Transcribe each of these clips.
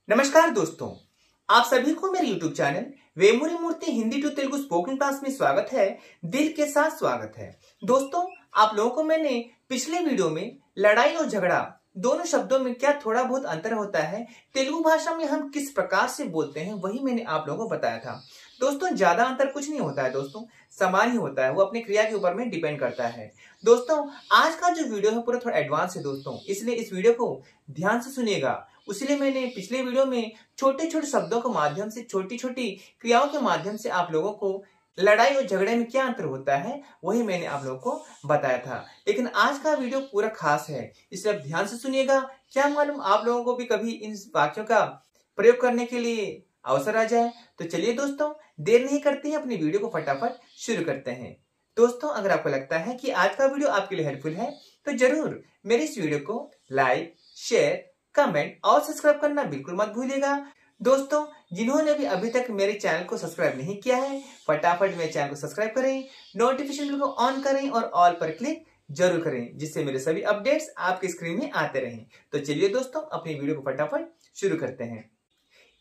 नमस्कार दोस्तों, आप सभी को मेरे YouTube channel Vemuri Murthy Hindi to Telugu spoken class में स्वागत है। दिल के साथ स्वागत है। दोस्तों, आप लोगों को मैंने पिछले वीडियो में लड़ाई और झगड़ा दोनों शब्दों में क्या थोड़ा बहुत अंतर होता है, तेलुगु भाषा में हम किस प्रकार से बोलते हैं, वही मैंने आप लोगों को बताया था। दोस्तों, ज्यादा अंतर कुछ नहीं होता है दोस्तों, समान ही होता है, वो अपनी क्रिया के ऊपर में डिपेंड करता है। दोस्तों, आज का जो वीडियो है पूरा थोड़ा एडवांस है दोस्तों, इसलिए इस वीडियो को ध्यान से सुनिएगा। इसलिए मैंने पिछले वीडियो में छोटे छोटे शब्दों के माध्यम से, छोटी छोटी क्रियाओं के माध्यम से आप लोगों को लड़ाई और झगड़े में क्या अंतर होता है वही मैंने आप लोगों को बताया था। लेकिन आज का वीडियो पूरा खास है, इसलिए आप ध्यान से सुनिएगा। क्या मालूम आप लोगों को भी कभी इन वाक्यों का प्रयोग करने के लिए अवसर आ जाए। तो चलिए दोस्तों, देर नहीं करते हैं, अपनी वीडियो को फटाफट शुरू करते हैं। दोस्तों, अगर आपको लगता है कि आज का वीडियो आपके लिए हेल्पफुल है तो जरूर मेरे इस वीडियो को लाइक, शेयर, कमेंट और सब्सक्राइब करना बिल्कुल मत भूलिएगा। दोस्तों, जिन्होंने भी अभी तक मेरे चैनल को सब्सक्राइब नहीं किया है, फटाफट मेरे चैनल को सब्सक्राइब करें, नोटिफिकेशन बेल को ऑन करें और ऑल पर क्लिक जरूर करें, जिससे मेरे सभी अपडेट्स आपके स्क्रीन में आते रहें। तो चलिए दोस्तों, अपनी वीडियो को फटाफट शुरू करते हैं।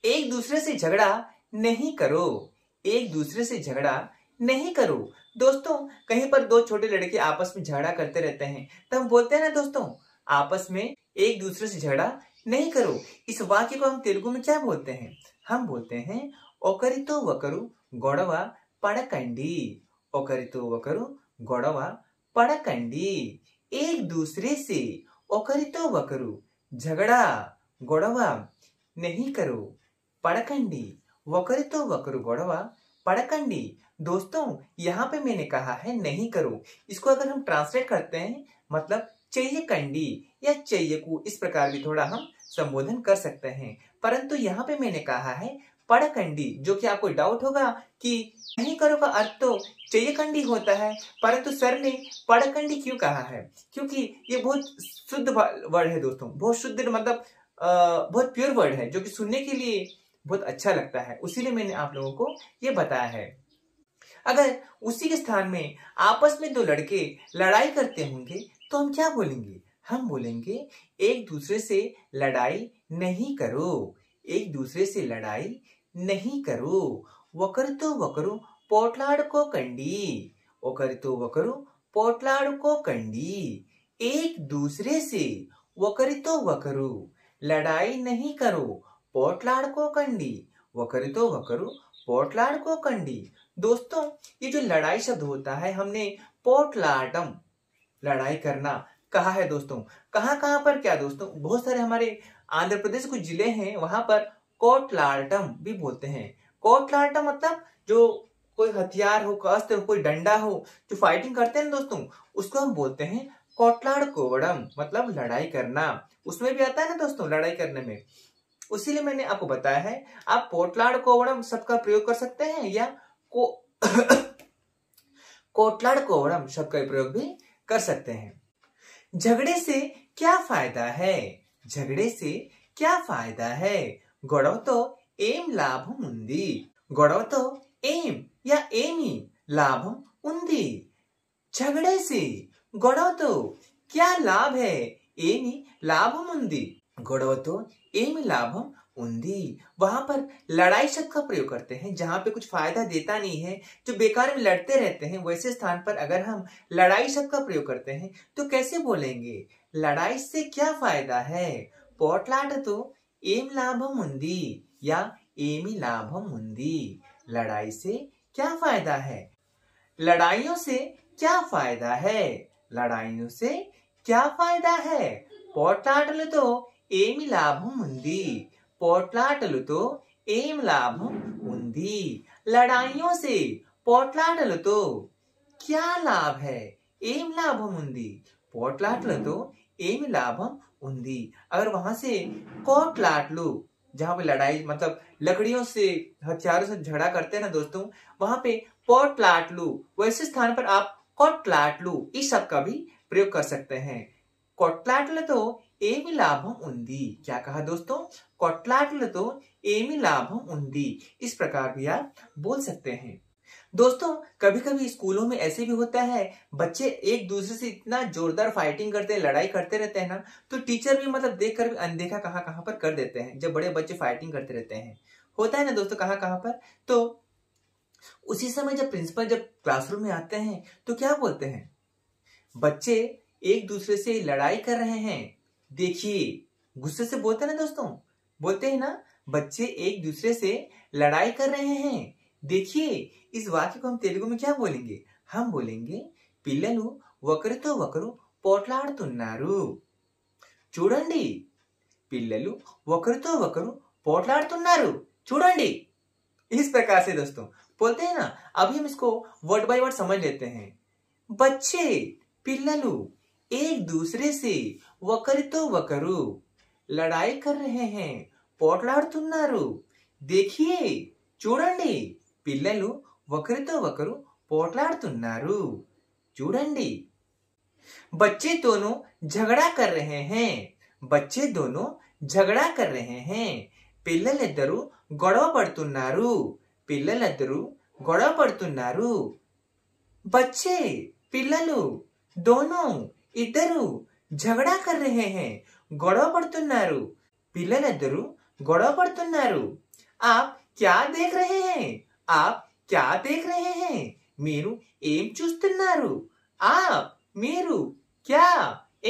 एक दूसरे से झगड़ा नहीं करो। एक दूसरे से झगड़ा नहीं करो। दोस्तों, कहीं पर दो छोटे लड़के आपस में झगड़ा करते रहते हैं तो हम बोलते हैं ना दोस्तों, आपस में एक दूसरे से झगड़ा नहीं करो। इस वाक्य को हम तेलुगु में क्या बोलते हैं? हम बोलते हैं ओकरितो वकरु गोड़वा पड़कंडी। ओकरितो वकरु गोड़वा पड़कंडी। एक दूसरे से ओकरितो वकरु झगड़ा गोड़वा नहीं करो। पड़कंडी वकरितो वकरु गोड़वा पड़कंडी। दोस्तों, यहाँ पे मैंने कहा है नहीं करो, इसको अगर हम ट्रांसलेट करते हैं मतलब चाहिए कंडी या चाहिए को, इस प्रकार भी थोड़ा हम संबोधन कर सकते हैं। परंतु यहाँ पे मैंने कहा है पड़कंडी, जो कि आपको डाउट होगा कि नहीं करो का अर्थ तो चाहिए कंडी होता है, परंतु सर ने पड़कंडी क्यों कहा है? क्योंकि ये बहुत शुद्ध वर्ड है दोस्तों, बहुत शुद्ध मतलब बहुत प्योर वर्ड है, जो कि सुनने के लिए बहुत अच्छा लगता है, उसीलिए मैंने आप लोगों को ये बताया है। अगर उसी के स्थान में आपस में दो लड़के लड़ाई करते होंगे तो हम क्या बोलेंगे? हम बोलेंगे एक दूसरे से लड़ाई नहीं करो। एक दूसरे से लड़ाई नहीं करो। वकरतो वकरु पोटलाडको कंडी। वकरतो वकरु पोटलाडको कंडी। एक दूसरे से वकरितो वकरु लड़ाई नहीं करो। पोटलाडको कंडी। वकरितो वकरु पोटलाडको कंडी। दोस्तों, ये जो लड़ाई शब्द होता है, हमने पोटलाटम लड़ाई करना कहा है दोस्तों। कहाँ पर क्या दोस्तों? बहुत सारे हमारे आंध्र प्रदेश कुछ जिले हैं, वहां पर कोटलाटम भी बोलते हैं। कोटलाटम मतलब जो कोई हथियार हो, अस्त्र हो, कोई डंडा हो, जो फाइटिंग करते हैं दोस्तों, उसको हम बोलते हैं कोटलाड कोवड़म, मतलब लड़ाई करना। उसमें भी आता है ना दोस्तों लड़ाई करने में। उसीलिए मैंने आपको बताया है, आप पोटलाड कोवड़म शब्द का प्रयोग कर सकते हैं या कोटलाड कोवड़म शब्द का प्रयोग भी कर सकते हैं। झगड़े से क्या फायदा है? झगड़े से क्या फायदा है? गोड़वतो एम लाभम उंदी। गोड़वतो एम या एमी लाभम उंदी। झगड़े से गोड़वतो क्या लाभ है? एमी लाभम उंदी। गोड़वतो एमी लाभम उंदी। वहां पर लड़ाई शब्द का प्रयोग करते हैं जहां पे कुछ फायदा देता नहीं है, जो बेकार में लड़ते रहते हैं, वैसे स्थान पर अगर हम लड़ाई शब्द का प्रयोग करते हैं तो कैसे बोलेंगे? लड़ाई से क्या फायदा है? पोटलाट तो एम लाभम उंदी या एमी लाभम उंदी। लड़ाई से क्या फायदा है? लड़ाइयों से क्या फायदा है? लड़ाइयों से क्या फायदा है? पोटलाटलतो ఏమి లాభం ఉంది? పోట్లాటలతో ఏం లాభం ఉంది? लड़ाइयों से పోట్లాటలతో क्या लाभ है? ఏం లాభం ఉంది? పోట్లాటలతో ఏమి లాభం ఉంది? अगर वहां से कोटलाटलू, जहां पे लड़ाई मतलब लकड़ियों से, हथियारों से झगड़ा करते हैं ना दोस्तों, वहां पे पोटलाटलू, वैसे स्थान पर आप कोटलाटलू इस शब्द का भी प्रयोग कर सकते हैं। कोटलाटलतो ఏమి లాభం ఉంది? क्या कहा दोस्तों? कोटलाटलतो ఏమి లాభం ఉంది। इस प्रकार भी आप बोल सकते हैं। दोस्तों कभी कभी स्कूलों में ऐसे भी होता है, बच्चे एक दूसरे से इतना जोरदार फाइटिंग करते हैं, लड़ाई करते रहते हैं ना, तो टीचर भी मतलब देखकर भी अनदेखा कहाँ कहाँ पर कर देते हैं जब बड़े बच्चे फाइटिंग करते रहते हैं। होता है ना दोस्तों कहाँ कहाँ पर। तो उसी समय जब प्रिंसिपल जब क्लासरूम में आते हैं तो क्या बोलते हैं, बच्चे एक दूसरे से लड़ाई कर रहे हैं, देखिए। गुस्से से बोलते हैं ना दोस्तों, बोलते हैं ना, बच्चे एक दूसरे से लड़ाई कर रहे हैं, देखिए। इस वाक्य को हम तेलुगु में क्या बोलेंगे, हम बोलेंगे पिल्ललु ఒకరితో ఒకరు పోట్లాడుతున్నారు। చూడండి, పిల్లలు ఒకరితో ఒకరు పోట్లాడుతున్నారు, చూడండి। इस प्रकार से दोस्तों बोलते हैं ना। अभी हम इसको वर्ड बाय वर्ड समझ लेते हैं। बच्चे पिल्ललु एक दूसरे से ఒకరితో ఒకరు लड़ाई कर रहे हैं, పోట్లాడుతున్నారు, देखिए, చూడండి। పిల్లలు ఒకరితో ఒకరు పోట్లాడుతున్నారు, చూడండి। बच्चे दोनों झगड़ा कर रहे हैं, बच्चे दोनों झगड़ा कर रहे हैं। పిల్లలిద్దరూ గొడవ పడుతున్నారు, పిల్లలిద్దరూ గొడవ పడుతున్నారు। बच्चे పిల్లలు दोनों ఇద్దరు झगड़ा कर रहे हैं, గొడవ పడుతున్నారు, పిల్లలిద్దరూ గొడవ పడుతున్నారు। आप क्या देख रहे हैं, आप क्या देख रहे हैं, మీరు ఏం చూస్తున్నారు। आप మీరు क्या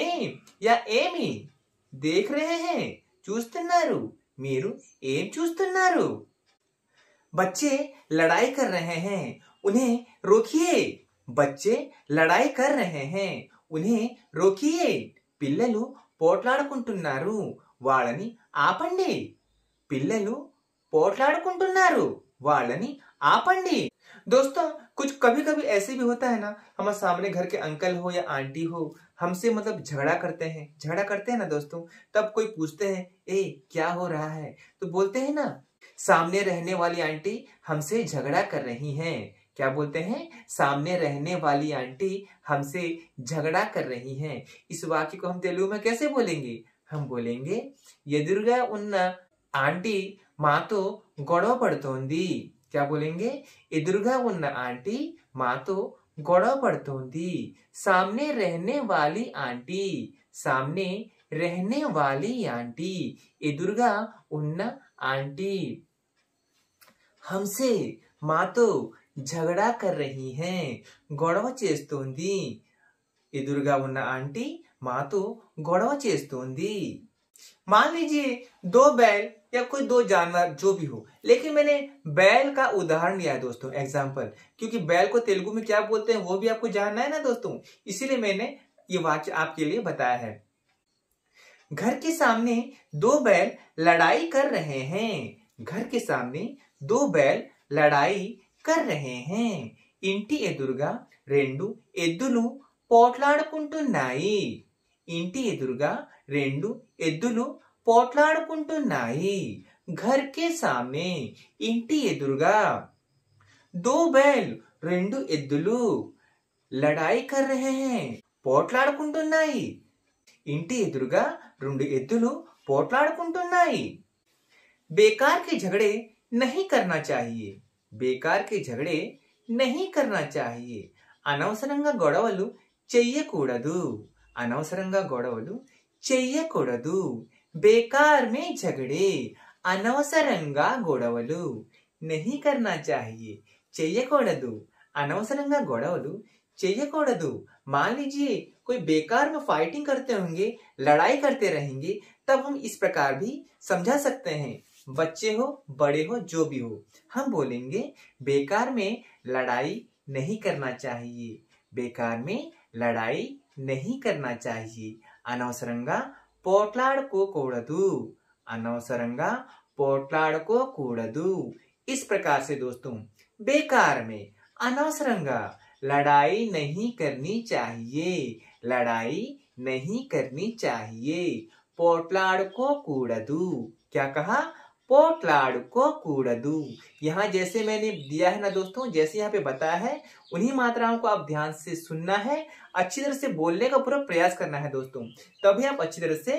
ఏం या ఏమి देख रहे हैं చూస్తున్నారు, మీరు ఏం చూస్తున్నారు। बच्चे लड़ाई कर रहे हैं, उन्हें रोकिए। बच्चे लड़ाई कर रहे हैं, उन्हें रोकिए। పిల్లలు పోట్లాడుకుంటున్నారు, వాళ్ళని ఆపండి। పిల్లలు పోట్లాడుకుంటున్నారు, వాళ్ళని ఆపండి। दोस्तों कुछ कभी कभी ऐसे भी होता है ना, हमारे सामने घर के अंकल हो या आंटी हो, हमसे मतलब झगड़ा करते हैं ना दोस्तों। तब कोई पूछते हैं, ए क्या हो रहा है, तो बोलते हैं ना, सामने रहने वाली आंटी हमसे झगड़ा कर रही हैं। क्या बोलते हैं, सामने रहने वाली आंटी हमसे झगड़ा कर रही हैं। इस वाक्य को हम तेलुगु में कैसे बोलेंगे, हम बोलेंगे ఎదురుగా ఉన్న ఆంటీ మాతో గొడవ పడుతోంది। क्या बोलेंगे, ఎదురుగా ఉన్న ఆంటీ మాతో గొడవ పడుతోంది। सामने रहने वाली आंटी, सामने रहने वाली आंटी, ఎదురుగా ఉన్న ఆంటీ हमसे మాతో झगड़ा कर रही हैं, గొడవ చేస్తోంది। ఎదురుగా ఉన్న ఆంటీ మాతో గొడవ చేస్తోంది। मान लीजिए दो बैल या कोई दो जानवर जो भी हो, लेकिन मैंने बैल का उदाहरण लिया है दोस्तों, एग्जाम्पल, क्योंकि बैल को तेलुगु में क्या बोलते हैं वो भी आपको जानना है ना दोस्तों, इसीलिए मैंने ये वाक्य आपके लिए बताया है। घर के सामने दो बैल लड़ाई कर रहे हैं, घर के सामने दो बैल लड़ाई कर रहे हैं। ఇంటి ఎదురుగా రెండు ఎద్దులు పోట్లాడుకుంటున్నాయి, ఇంటి ఎదురుగా రెండు ఎద్దులు పోట్లాడుకుంటున్నాయి। घर के सामने ఇంటి ఎదురుగా दो बैल రెండు ఎద్దులు लड़ाई कर रहे हैं, పోట్లాడుకుంటున్నాయి। ఇంటి ఎదురుగా రెండు ఎద్దులు పోట్లాడుకుంటున్నాయి। बेकार के झगड़े नहीं करना चाहिए, बेकार के झगड़े नहीं करना चाहिए। అనవసరంగా గొడవలు చెయ్యకూడదు, అనవసరంగా గొడవలు చెయ్యకూడదు। बेकार में झगड़े, అనవసరంగా గొడవలు नहीं करना चाहिए, చెయ్యకూడదు, అనవసరంగా గొడవలు చెయ్యకూడదు। मान लीजिए कोई बेकार में फाइटिंग करते होंगे, लड़ाई करते रहेंगे, तब हम इस प्रकार भी समझा सकते हैं। बच्चे हो बड़े हो जो भी हो, हम बोलेंगे बेकार में लड़ाई नहीं करना चाहिए, बेकार में लड़ाई नहीं करना चाहिए। అనవసరంగా పోట్లాడుకోకూడదు, అనవసరంగా పోట్లాడుకోకూడదు। इस प्रकार से दोस्तों बेकार में అనవసరంగా लड़ाई नहीं करनी चाहिए, लड़ाई नहीं करनी चाहिए। పోట్లాడుకోకూడదు, क्या कहा, పోట్లాడుకోకూడదు। यहाँ जैसे मैंने दिया है ना दोस्तों, जैसे यहाँ पे बताया है, उन्हीं मात्राओं को आप ध्यान से सुनना है, अच्छी तरह से बोलने का पूरा प्रयास करना है दोस्तों, तभी आप अच्छी तरह से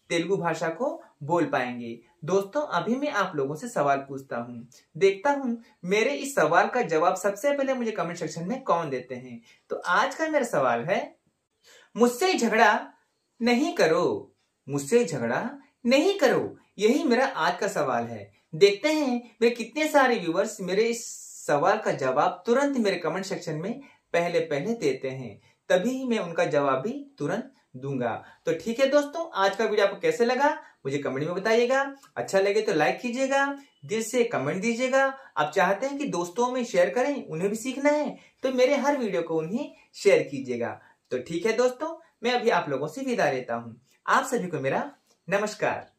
तेलुगु भाषा को बोल पाएंगे। दोस्तों अभी मैं आप लोगों से सवाल पूछता हूँ, देखता हूँ मेरे इस सवाल का जवाब सबसे पहले मुझे कमेंट सेक्शन में कौन देते हैं। तो आज का मेरा सवाल है, मुझसे झगड़ा नहीं करो, मुझसे झगड़ा नहीं करो। यही मेरा आज का सवाल है। देखते हैं मेरे कितने सारे व्यूवर्स मेरे इस सवाल का जवाब तुरंत मेरे कमेंट सेक्शन में पहले पहले देते हैं, तभी मैं उनका जवाब भी तुरंत दूंगा। तो ठीक है दोस्तों, आज का वीडियो आपको कैसे लगा मुझे कमेंट में बताइएगा। अच्छा लगे तो लाइक कीजिएगा, दिल से कमेंट दीजिएगा। आप चाहते हैं कि दोस्तों में शेयर करें, उन्हें भी सीखना है, तो मेरे हर वीडियो को उन्हें शेयर कीजिएगा। तो ठीक है दोस्तों, मैं अभी आप लोगों से विदा लेता हूं। आप सभी को मेरा नमस्कार।